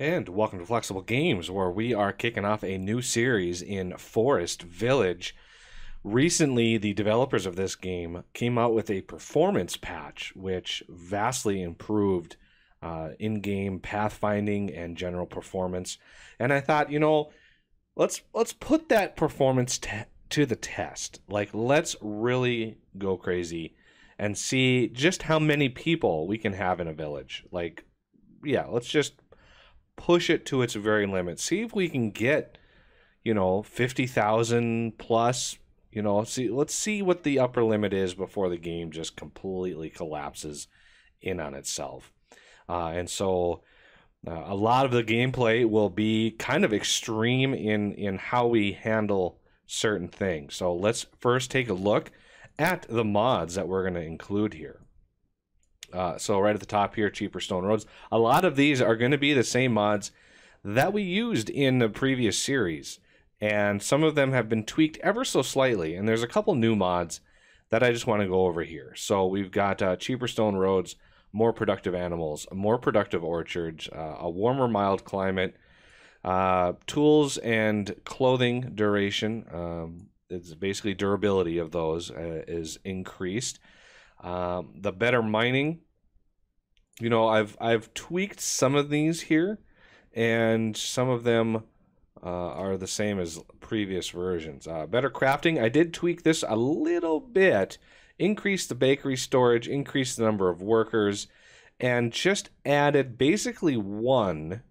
And welcome to Flexible Games, where we are kicking off a new series in Forest Village. Recently, the developers of this game came out with a performance patch, which vastly improved in-game pathfinding and general performance. And I thought, let's put that performance to the test. Like, let's really go crazy and see just how many people we can have in a village. Like, yeah, let's just push it to its very limit. See if we can get, 50,000 plus. Let's see what the upper limit is before the game just completely collapses in on itself. And so a lot of the gameplay will be kind of extreme in how we handle certain things. So let's first take a look at the mods that we're going to include here. So right at the top here, cheaper stone roads. A lot of these are going to be the same mods that we used in the previous series. And some of them have been tweaked ever so slightly. And there's a couple new mods that I just want to go over here. So we've got cheaper stone roads, more productive animals, more productive orchards, a warmer, mild climate, tools and clothing duration. It's basically durability of those is increased. The better mining, I've tweaked some of these here, and some of them are the same as previous versions. Better crafting, I did tweak this a little bit, increase the bakery storage, increase the number of workers, and just added basically 1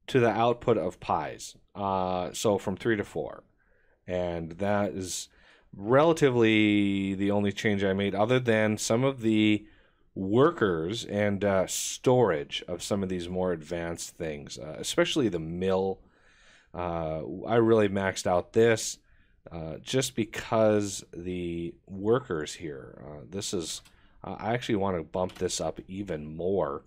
to the output of pies. So from 3 to 4, and that is relatively the only change I made, other than some of the workers and storage of some of these more advanced things, especially the mill. I really maxed out this just because the workers here, this is I actually want to bump this up even more,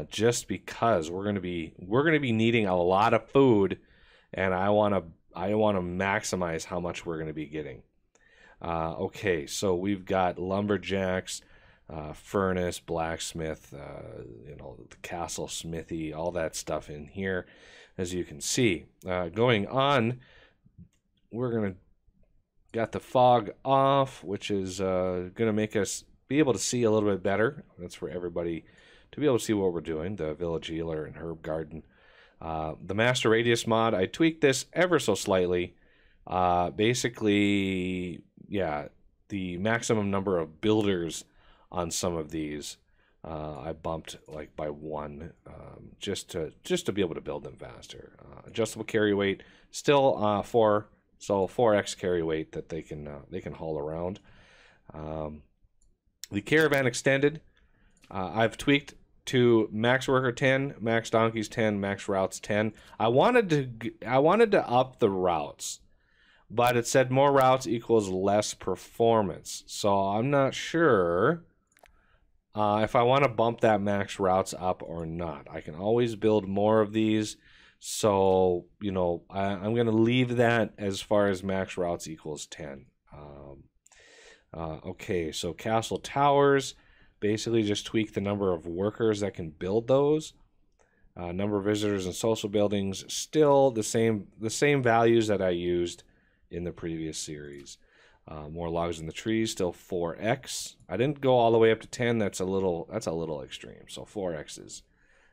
just because we're going to be needing a lot of food, and I want to maximize how much we're going to be getting. Okay, so we've got lumberjacks, furnace, blacksmith, the castle smithy, all that stuff in here, as you can see. Going on, we're gonna got the fog off, which is gonna make us be able to see a little bit better. That's for everybody to be able to see what we're doing. The village healer and herb garden. The master radius mod, I tweaked this ever so slightly. Basically, yeah, the maximum number of builders on some of these I bumped like by 1, just to be able to build them faster. Adjustable carry weight, still 4, so 4x carry weight that they can haul around. The caravan extended, I've tweaked to max worker 10, max donkeys 10, max routes 10. I wanted to up the routes, but it said more routes equals less performance. So I'm not sure if I want to bump that max routes up or not. I can always build more of these. So, I'm going to leave that as far as max routes equals 10. Okay, so castle towers, basically just tweak the number of workers that can build those. Number of visitors and social buildings, still the same values that I used in the previous series. More logs in the trees, still 4x. I didn't go all the way up to 10. That's a little extreme. So 4x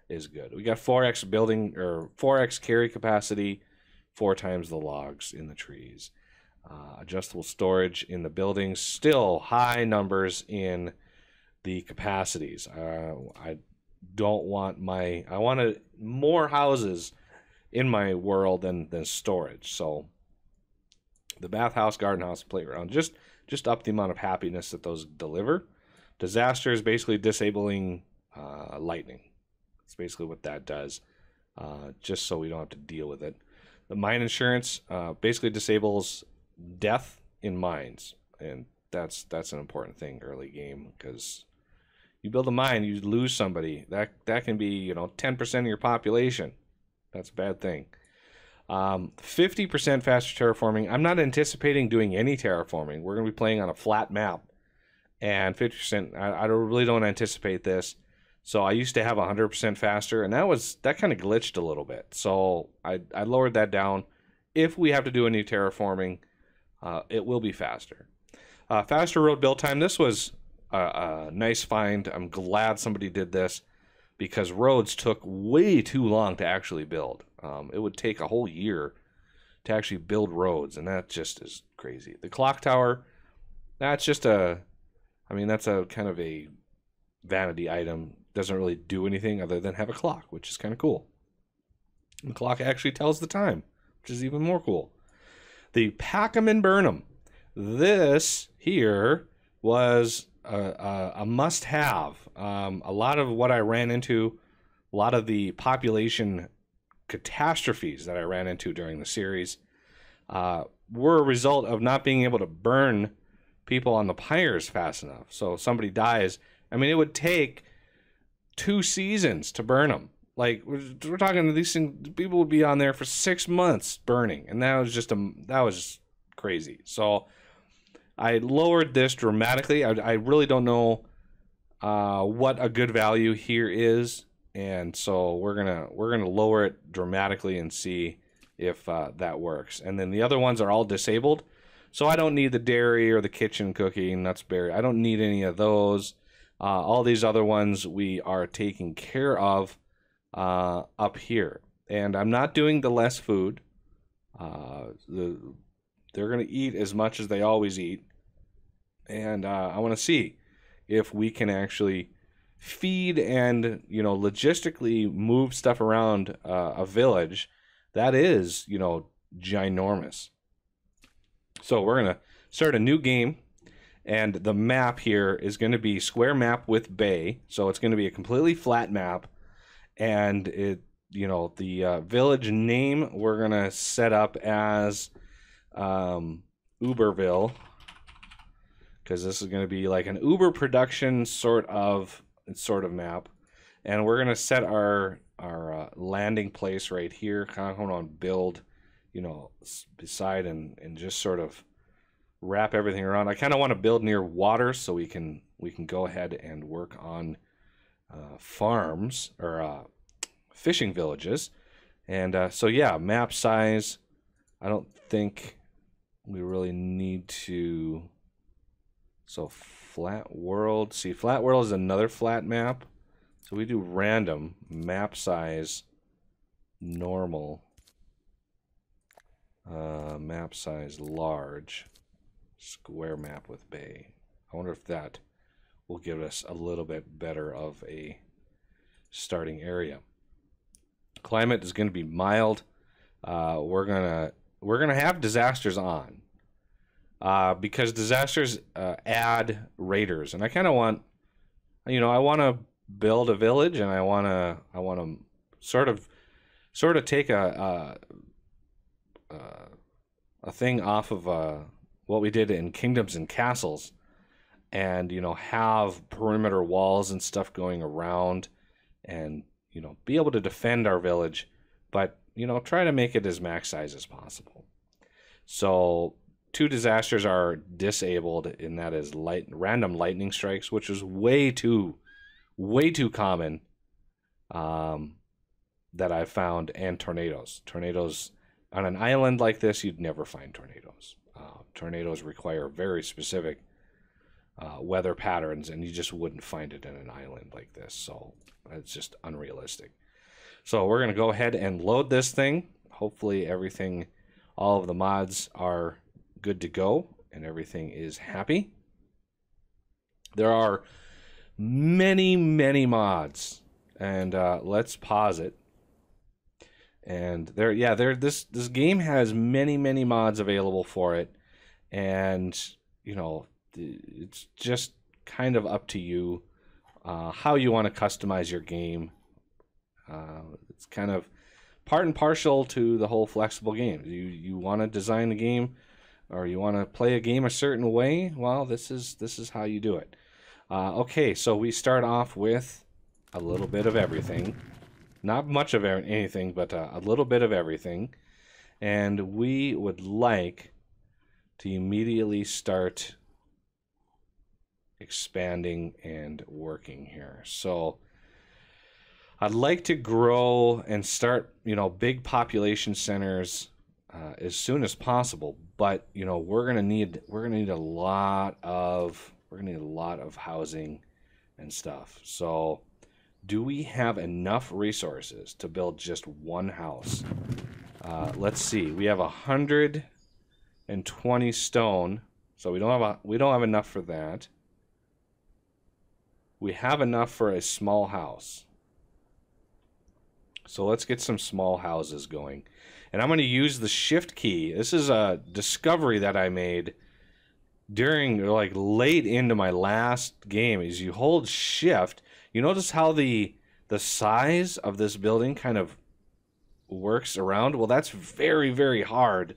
is good. We got 4x building, or 4x carry capacity, 4 times the logs in the trees. Adjustable storage in the buildings, still high numbers in the capacities. I wanted more houses in my world than storage. So the bathhouse, garden house, playground, just up the amount of happiness that those deliver. Disaster is basically disabling lightning. That's basically what that does, just so we don't have to deal with it. The mine insurance basically disables death in mines, and that's an important thing early game, because you build a mine, you lose somebody. That can be 10% of your population. That's a bad thing. 50% faster terraforming. I'm not anticipating doing any terraforming. We're going to be playing on a flat map, and 50%, I really don't anticipate this. So I used to have 100% faster, and that kind of glitched a little bit. So I lowered that down. If we have to do any terraforming, it will be faster. Faster road build time. This was a nice find. I'm glad somebody did this because roads took way too long to actually build. It would take a whole year to actually build roads, and that just is crazy. The clock tower, that's just that's a kind of a vanity item. Doesn't really do anything other than have a clock, which is kind of cool. The clock actually tells the time, which is even more cool. The pack 'em and burn 'em. This here was a must-have. A lot of what I ran into, a lot of the population catastrophes that I ran into during the series were a result of not being able to burn people on the pyres fast enough. So if somebody dies, I mean, it would take 2 seasons to burn them. Like, we're talking these things, people would be on there for 6 months burning, and that was crazy. So I lowered this dramatically. I really don't know what a good value here is, and so we're gonna lower it dramatically and see if that works. And then the other ones are all disabled, so I don't need the dairy or the kitchen cooking, nuts, berry. I don't need any of those. All these other ones we are taking care of up here. And I'm not doing the less food. They're going to eat as much as they always eat. And I want to see if we can actually feed and, logistically move stuff around a village that is, ginormous. So we're going to start a new game. And the map here is going to be square map with bay. So it's going to be a completely flat map. And the village name we're going to set up as Uberville. Because this is going to be like an Uber production sort of map. And we're going to set our landing place right here. Kind of going on build, beside and just sort of wrap everything around. I kind of want to build near water so we can go ahead and work on farms or fishing villages. And so yeah, map size, I don't think we really need to. So flat world, see, flat world is another flat map, so we do random map size normal, map size large, square map with bay. I wonder if that will give us a little bit better of a starting area. Climate is going to be mild. We're gonna have disasters on because disasters add raiders, and I kind of want, I want to build a village, and I want to sort of take a thing off of what we did in Kingdoms and Castles, and have perimeter walls and stuff going around, and be able to defend our village, but try to make it as max size as possible. So 2 disasters are disabled, and that is random lightning strikes, which is way too common that I've found, and tornadoes. Tornadoes on an island like this, you'd never find tornadoes. Tornadoes require very specific weather patterns, and you just wouldn't find it in an island like this. So it's just unrealistic. So we're going to go ahead and load this thing. Hopefully everything, all of the mods are good to go, and everything is happy. There are many mods, and let's pause it. And this game has many mods available for it. And, it's just kind of up to you how you want to customize your game. It's kind of part and partial to the whole flexible game. You want to design the game, or you want to play a game a certain way, well, this is how you do it. Okay, so we start off with a little bit of everything. Not much of anything, but a little bit of everything. And we would like to immediately start expanding and working here. So I'd like to grow and start, big population centers as soon as possible. But we're gonna need a lot of housing and stuff. So, do we have enough resources to build just one house? Let's see. We have 120 stone, so we don't have enough for that. We have enough for a small house. So let's get some small houses going. And I'm going to use the shift key. This is a discovery that I made during, like, late into my last game. Is you hold shift, you notice how the size of this building kind of works around? Well, that's very, very hard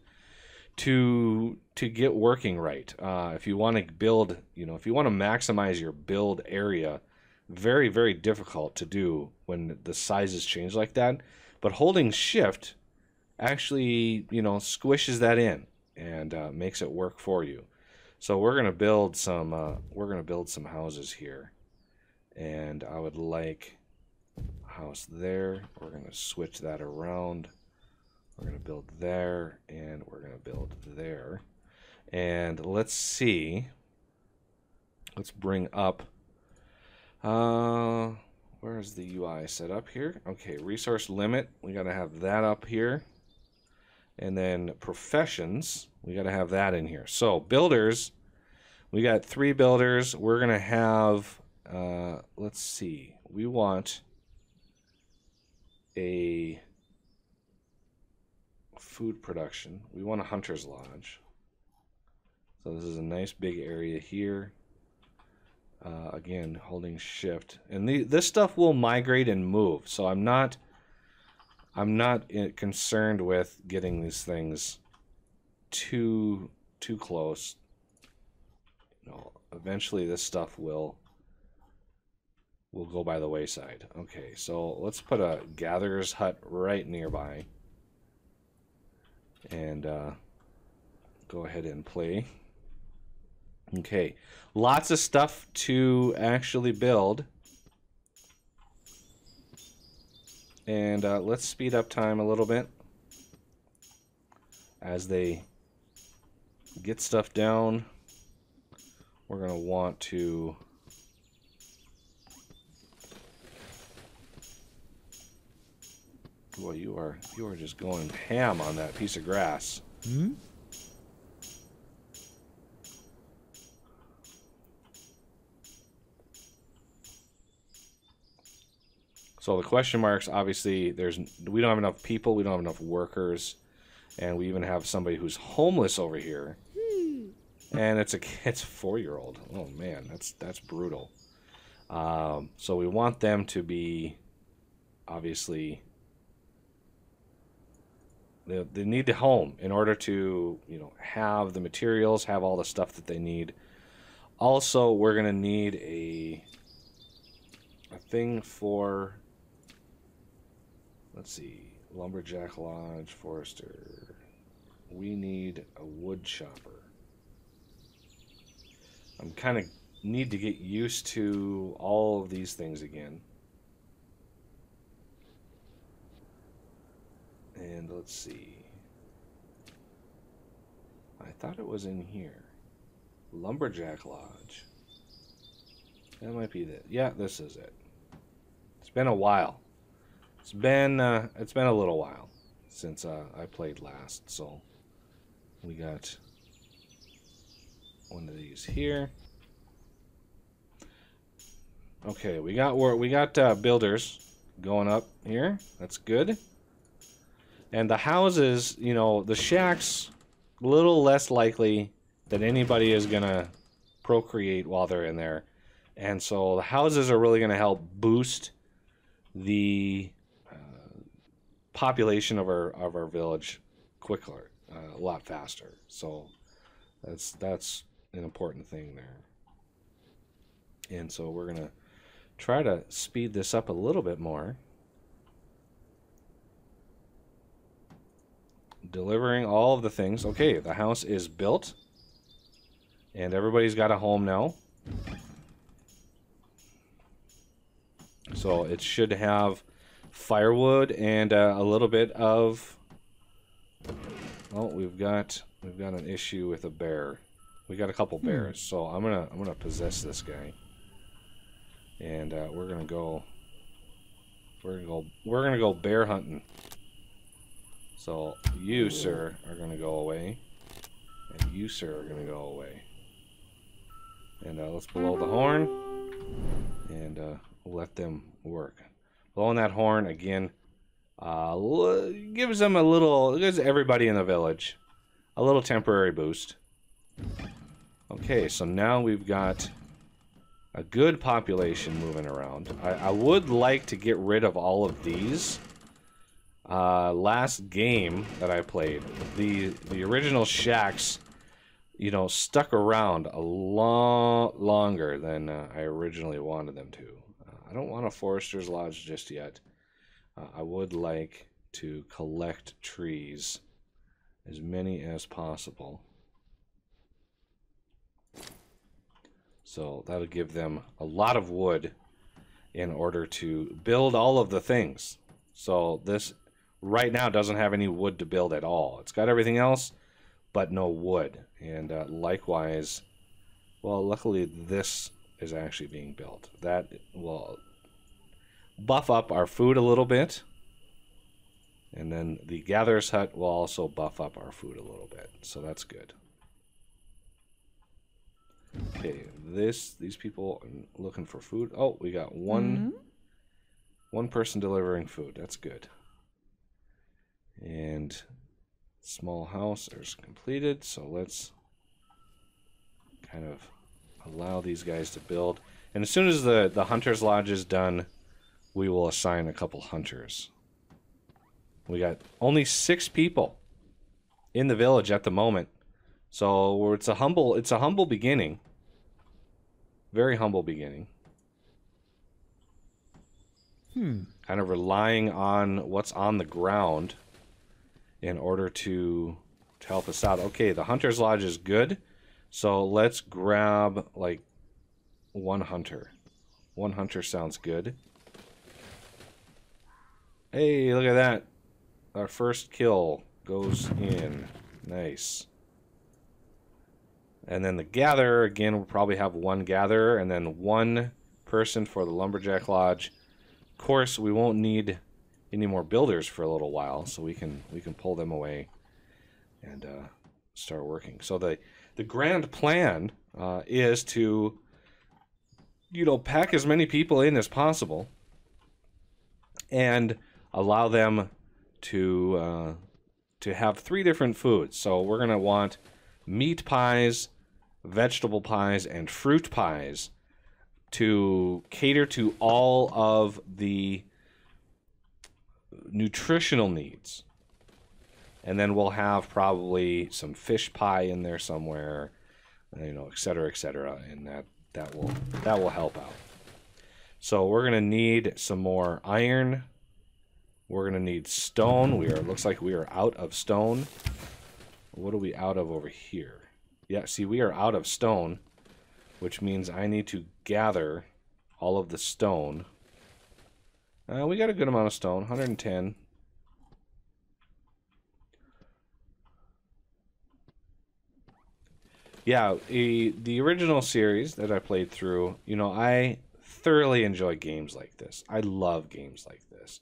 to get working right. If you want to build, if you want to maximize your build area, very, very difficult to do when the sizes change like that. But holding shift actually, squishes that in and makes it work for you. So we're gonna build some houses here, and I would like a house there. We're gonna switch that around. We're gonna build there, and we're gonna build there. And let's see. Let's bring up. Where is the UI set up here? Okay, resource limit. We gotta have that up here. And then professions, we got to have that in here. So builders, we got 3 builders. We're going to have, let's see, we want a food production. We want a hunter's lodge. So this is a nice big area here. Again, holding shift. And this stuff will migrate and move. So I'm not concerned with getting these things too close. Eventually this stuff will go by the wayside. Okay, so let's put a gatherer's hut right nearby, and go ahead and play. Okay, lots of stuff to actually build. And let's speed up time a little bit as they get stuff down. We're going to want to boy, you are just going ham on that piece of grass. Hmm? So the question marks, obviously, we don't have enough people, we don't have enough workers, and we even have somebody who's homeless over here. And it's a 4-year-old. Oh man, that's brutal. So we want them to be, obviously, they need a home in order to, have the materials, have all the stuff that they need. Also, we're gonna need a thing for. Let's see, lumberjack lodge, forester. We need a wood chopper. I'm kind of need to get used to all of these things again. And let's see. I thought it was in here. Lumberjack lodge. That might be it. Yeah, this is it. It's been a while. It's been a little while since I played last, so we got one of these here. Okay, we got builders going up here. That's good. And the houses, the shacks, a little less likely that anybody is gonna procreate while they're in there, and so the houses are really gonna help boost the population of our village quicker, a lot faster. So that's an important thing there. And so we're gonna try to speed this up a little bit more. Delivering all of the things. Okay, the house is built, and everybody's got a home now. So So it should have firewood and a little bit of... Oh, we've got an issue with a bear. We got a couple bears, so I'm gonna possess this guy, and we're gonna go bear hunting. So you, sir, are gonna go away, and you, sir, are gonna go away. And let's blow the horn, and let them work. Blowing that horn again gives everybody in the village a little temporary boost. Okay, so now we've got a good population moving around. I would like to get rid of all of these. Last game that I played, the original shacks, you know, stuck around a lot longer than I originally wanted them to. I don't want a forester's lodge just yet. I would like to collect trees, as many as possible. So that'll give them a lot of wood in order to build all of the things. So this right now doesn't have any wood to build at all. It's got everything else, but no wood. And likewise, well, luckily this is actually being built. That will buff up our food a little bit. And then the gatherer's hut will also buff up our food a little bit. So that's good. Okay, these people are looking for food. Oh, we got one person delivering food. That's good. And small house is completed, so let's kind of allow these guys to build. And as soon as the hunter's lodge is done, we will assign a couple hunters. We got only 6 people in the village at the moment. So it's a humble beginning. Very humble beginning. Kind of relying on what's on the ground in order to help us out. Okay, the hunter's lodge is good. So let's grab like one hunter. One hunter sounds good. Hey, look at that. Our first kill goes in. Nice. And then the gatherer, again, we'll probably have one gatherer and then one person for the lumberjack lodge. Of course, we won't need any more builders for a little while, so we can pull them away and start working. So the grand plan is to, you know, pack as many people in as possible and allow them to have 3 different foods. So we're gonna want meat pies, vegetable pies, and fruit pies to cater to all of the nutritional needs. And then we'll have probably some fish pie in there somewhere, you know, et cetera, and that will help out. So we're gonna need some more iron. We're gonna need stone. Looks like we are out of stone. What are we out of over here? Yeah, see, we are out of stone, which means I need to gather all of the stone. We got a good amount of stone, 110. Yeah, the original series that I played through, you know, I thoroughly enjoy games like this. I love games like this.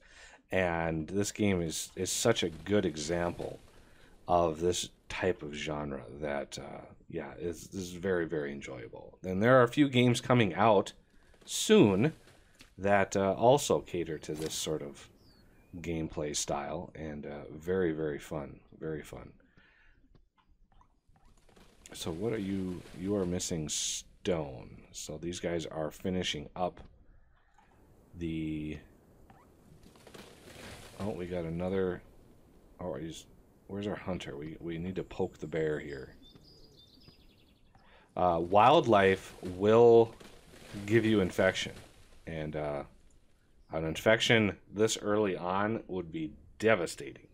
And this game is such a good example of this type of genre that, yeah, this is very, very enjoyable. And there are a few games coming out soon that also cater to this sort of gameplay style, and very, very fun. Very fun. So what are you? You are missing stone. So these guys are finishing up the... Oh, we got another... Oh, where's our hunter? We need to poke the bear here. Wildlife will give you infection. And an infection this early on would be devastating.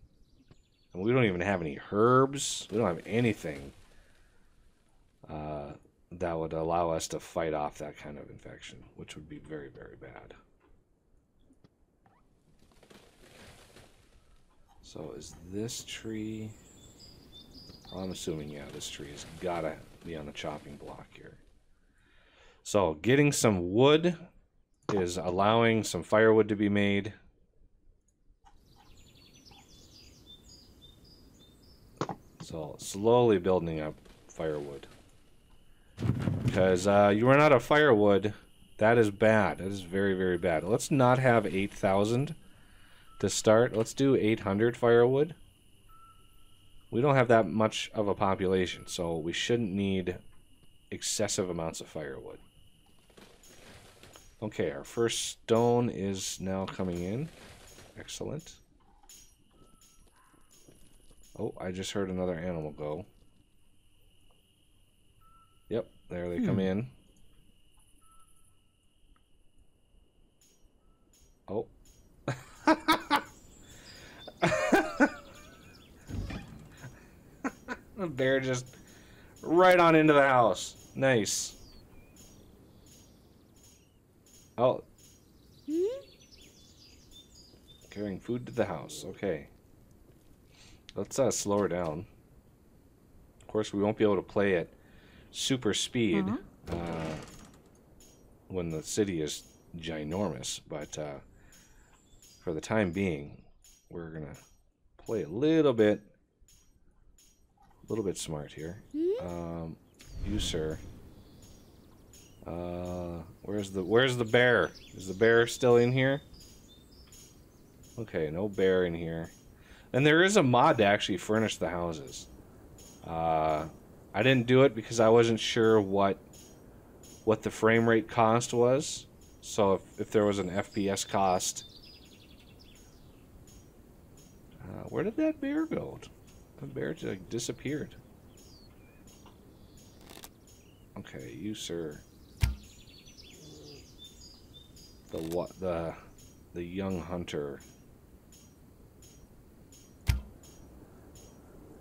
And we don't even have any herbs. We don't have anything that would allow us to fight off that kind of infection, which would be very, very bad. So is this tree... I'm assuming, yeah, this tree has gotta be on the chopping block here. So getting some wood is allowing some firewood to be made. So slowly building up firewood. Because you run out of firewood, that is bad. That is very, very bad. Let's not have 8,000 to start. Let's do 800 firewood. We don't have that much of a population, so we shouldn't need excessive amounts of firewood. Okay, our first stone is now coming in. Excellent. Oh, I just heard another animal go. Yep, there they come in. Oh. The bear just right on into the house. Nice. Oh. Carrying food to the house. Okay. Let's slow her down. Of course, we won't be able to play at super speed when the city is ginormous, but for the time being, we're gonna play a little bit smart here. You, sir. Where's the bear? Is the bear still in here? Okay, no bear in here. And there is a mod to actually furnish the houses. I didn't do it because I wasn't sure what the frame rate cost was. So if there was an FPS cost, where did that bear go? The bear just disappeared. Okay, you, sir. The young hunter.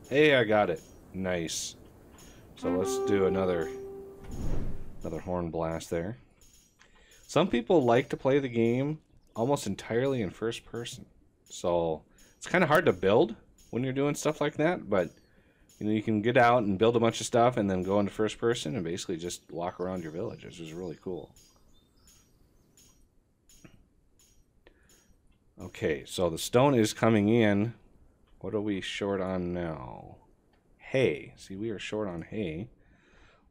Hey, I got it. Nice. So let's do another horn blast there. Some people like to play the game almost entirely in first person. So it's kind of hard to build when you're doing stuff like that, but you know, you can get out and build a bunch of stuff and then go into first person and basically just walk around your village, which is really cool. Okay, so the stone is coming in. What are we short on now? Hay. See, we are short on hay.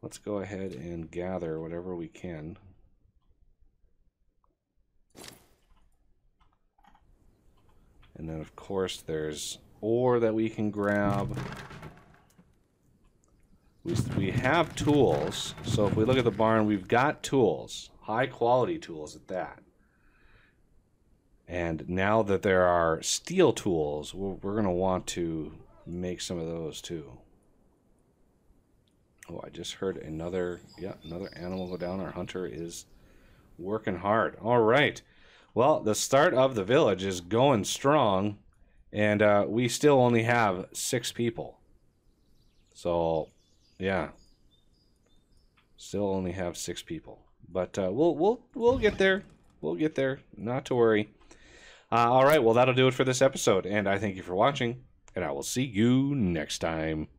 Let's go ahead and gather whatever we can. And then, of course, there's ore that we can grab. We have tools. So if we look at the barn, we've got tools. High-quality tools at that. And now that there are steel tools, we're going to want to make some of those too. Oh, I just heard another animal go down. Our hunter is working hard. All right. Well, the start of the village is going strong, and we still only have 6 people. So, yeah. Still only have 6 people. But we'll get there. We'll get there. Not to worry. All right, well, that'll do it for this episode, and I thank you for watching, and I will see you next time.